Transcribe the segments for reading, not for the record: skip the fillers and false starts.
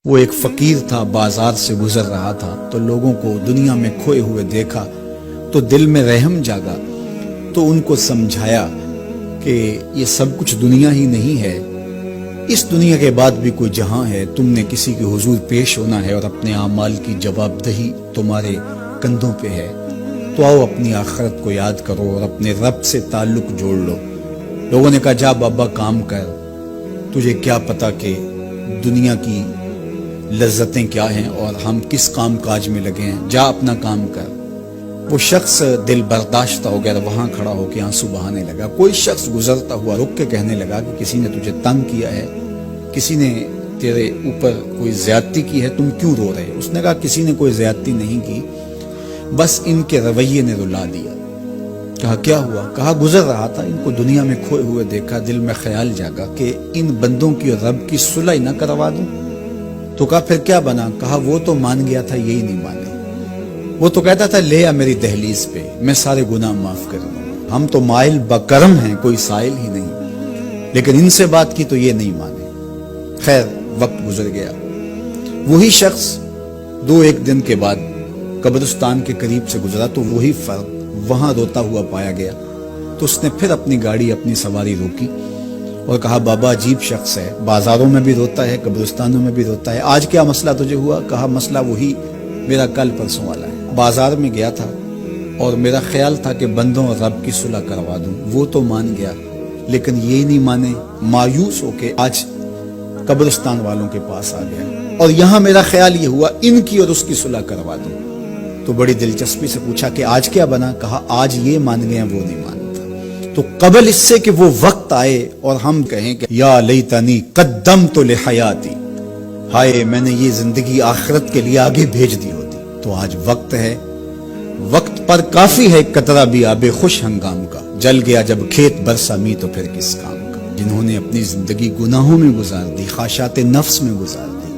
وہ ایک فقیر تھا، بازار سے گزر رہا تھا تو لوگوں کو دنیا میں کھوئے ہوئے دیکھا تو دل میں رحم جاگا، تو ان کو سمجھایا کہ یہ سب کچھ دنیا ہی نہیں ہے، اس دنیا کے بعد بھی کوئی جہاں ہے، تم نے کسی کے حضور پیش ہونا ہے اور اپنے اعمال کی جواب دہی تمہارے کندھوں پہ ہے، تو آؤ اپنی آخرت کو یاد کرو اور اپنے رب سے تعلق جوڑ لو۔ لوگوں نے کہا جا بابا کام کر، تجھے کیا پتا کہ دنیا کی لذتیں کیا ہیں اور ہم کس کام کاج میں لگے ہیں، جا اپنا کام کر۔ وہ شخص دل برداشتہ ہو گیا، وہاں کھڑا ہو کے آنسو بہانے لگا۔ کوئی شخص گزرتا ہوا رک کے کہنے لگا کہ کسی نے تجھے تنگ کیا ہے، کسی نے تیرے اوپر کوئی زیادتی کی ہے، تم کیوں رو رہے؟ اس نے کہا کسی نے کوئی زیادتی نہیں کی، بس ان کے رویے نے رلا دیا۔ کہا کیا ہوا؟ کہا گزر رہا تھا، ان کو دنیا میں کھوئے ہوئے دیکھا، دل میں خیال جاگا کہ ان بندوں کی اور رب کی صلح نہ کروا دوں۔ تو کہا پھر کیا بنا؟ کہا وہ تو مان گیا تھا، یہی نہیں مانے۔ وہ تو کہتا تھا لے آ میری دہلیز پہ، میں سارے گناہ معاف کر دوں، ہم تو مائل بکرم ہیں، کوئی سائل ہی نہیں، لیکن ان سے بات کی تو یہ نہیں مانے۔ خیر وقت گزر گیا، وہی شخص دو ایک دن کے بعد قبرستان کے قریب سے گزرا تو وہی فرد وہاں روتا ہوا پایا گیا۔ تو اس نے پھر اپنی گاڑی، اپنی سواری روکی اور کہا بابا عجیب شخص ہے، بازاروں میں بھی روتا ہے، قبرستانوں میں بھی روتا ہے، آج کیا مسئلہ تجھے ہوا؟ کہا مسئلہ وہی میرا کل پرسوں والا ہے، بازار میں گیا تھا اور میرا خیال تھا کہ بندوں اور رب کی صلح کروا دوں، وہ تو مان گیا لیکن یہ نہیں مانے، مایوس ہو کے آج قبرستان والوں کے پاس آ گیا اور یہاں میرا خیال یہ ہوا ان کی اور اس کی صلح کروا دوں۔ تو بڑی دلچسپی سے پوچھا کہ آج کیا بنا؟ کہا آج یہ مان گئے ہیں، وہ نہیں مانتا۔ تو قبل اس سے کہ وہ وقت آئے اور ہم کہیں کہ یا لیتنی قدمت لحیاتی، ہائے میں نے یہ زندگی آخرت کے لیے آگے بھیج دی ہوتی، تو آج وقت ہے، وقت پر کافی ہے قطرہ بھی آب خوش ہنگام کا، جل گیا جب کھیت برسا می تو پھر کس کام کا۔ جنہوں نے اپنی زندگی گناہوں میں گزار دی، خواہشات نفس میں گزار دی،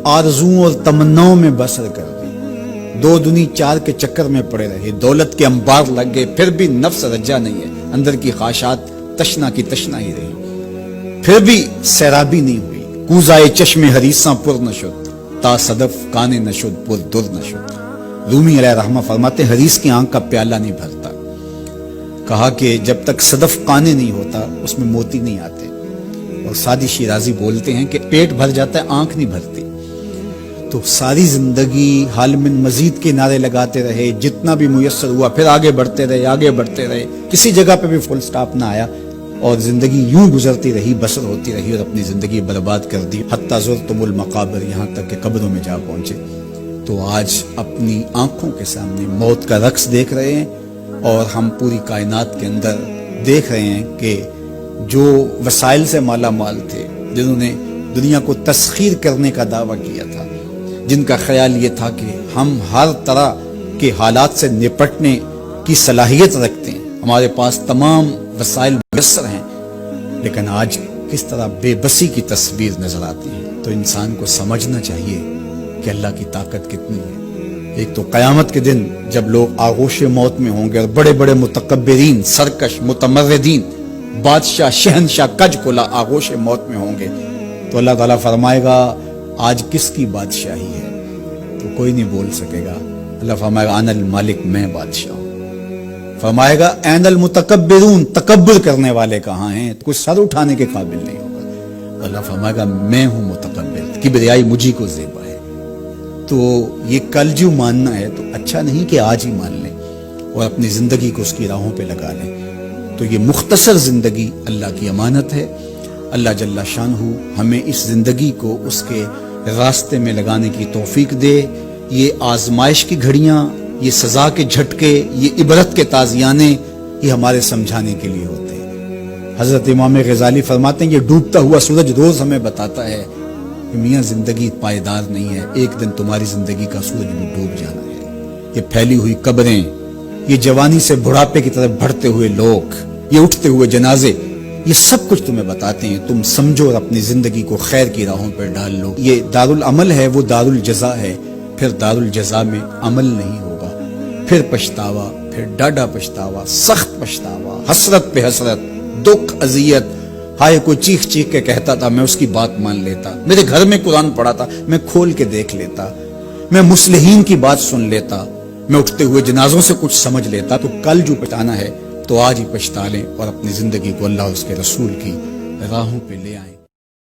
آرزوؤں اور تمناؤں میں بسر کر دی، دو دنی چار کے چکر میں پڑے رہے، دولت کے انبار لگ گئے، پھر بھی نفس رجا نہیں ہے، اندر کی خواہشات تشنا کی تشنا ہی رہی، پھر بھی سیرابی نہیں ہوئی، کوزائے چشم حریصاں پر نشد، تا صدف کانے نشد پر در نشد۔ رومی علیہ رحمہ فرماتے حریص کی آنکھ کا پیالہ نہیں بھرتا، کہا کہ جب تک صدف کانے نہیں ہوتا اس میں موتی نہیں آتے، اور سادی شیرازی بولتے ہیں کہ پیٹ بھر جاتا ہے آنکھ نہیں بھرتی۔ تو ساری زندگی حال من مزید کے نعرے لگاتے رہے، جتنا بھی میسر ہوا پھر آگے بڑھتے رہے، آگے بڑھتے رہے، کسی جگہ پہ بھی فل سٹاپ نہ آیا اور زندگی یوں گزرتی رہی، بسر ہوتی رہی اور اپنی زندگی برباد کر دی، حتی زرتم المقابر، یہاں تک کہ قبروں میں جا پہنچے۔ تو آج اپنی آنکھوں کے سامنے موت کا رقص دیکھ رہے ہیں اور ہم پوری کائنات کے اندر دیکھ رہے ہیں کہ جو وسائل سے مالا مال تھے، جنہوں نے دنیا کو تسخیر کرنے کا دعویٰ کیا تھا، جن کا خیال یہ تھا کہ ہم ہر طرح کے حالات سے نپٹنے کی صلاحیت رکھتے ہیں، ہمارے پاس تمام وسائل میسر ہیں، لیکن آج کس طرح بے بسی کی تصویر نظر آتی ہے۔ تو انسان کو سمجھنا چاہیے کہ اللہ کی طاقت کتنی ہے۔ ایک تو قیامت کے دن جب لوگ آغوش موت میں ہوں گے اور بڑے بڑے متکبرین، سرکش، متمردین، بادشاہ، شہنشاہ، کج کلا آغوش موت میں ہوں گے، تو اللہ تعالیٰ فرمائے گا آج کس کی بادشاہی ہے؟ تو کوئی نہیں بول سکے گا۔ اللہ فرمائے گا انا المالک، میں بادشاہ ہوں۔ فرمائے گا این المتکبرون، تکبر کرنے والے کہاں ہیں؟ کچھ سر اٹھانے کے قابل نہیں ہوگا۔ اللہ فرمائے گا میں ہوں متکبر، کبریائی مجھی کو زیبا ہے۔ تو یہ کل جو ماننا ہے تو اچھا نہیں کہ آج ہی مان لیں اور اپنی زندگی کو اس کی راہوں پہ لگا لیں۔ تو یہ مختصر زندگی اللہ کی امانت ہے، اللہ جل شانہ ہمیں اس زندگی کو اس کے راستے میں لگانے کی توفیق دے۔ یہ آزمائش کی گھڑیاں، یہ سزا کے جھٹکے، یہ عبرت کے تازیانے، یہ ہمارے سمجھانے کے لیے ہوتے ہیں۔ حضرت امام غزالی فرماتے ہیں یہ ڈوبتا ہوا سورج روز ہمیں بتاتا ہے کہ میاں زندگی پائیدار نہیں ہے، ایک دن تمہاری زندگی کا سورج بھی ڈوب جانا ہے۔ یہ پھیلی ہوئی قبریں، یہ جوانی سے بڑھاپے کی طرف بڑھتے ہوئے لوگ، یہ اٹھتے ہوئے جنازے، یہ سب کچھ تمہیں بتاتے ہیں، تم سمجھو اور اپنی زندگی کو خیر کی راہوں پر ڈال لو۔ یہ دارالعمل ہے، وہ دارالجزا ہے، پھر دارالجزا میں عمل نہیں ہوگا، پھر پچھتاوا، پھر ڈاڈا پچھتاوا، سخت پچھتاوا، حسرت پہ حسرت، دکھ، اذیت، ہائے کوئی چیخ چیخ کے کہتا تھا، میں اس کی بات مان لیتا، میرے گھر میں قرآن پڑھا تھا، میں کھول کے دیکھ لیتا، میں مصلحین کی بات سن لیتا، میں اٹھتے ہوئے جنازوں سے کچھ سمجھ لیتا۔ تو کل جو پچھتانا ہے تو آج ہی پچھتا لیں اور اپنی زندگی کو اللہ اور اس کے رسول کی راہوں پہ لے آئیں۔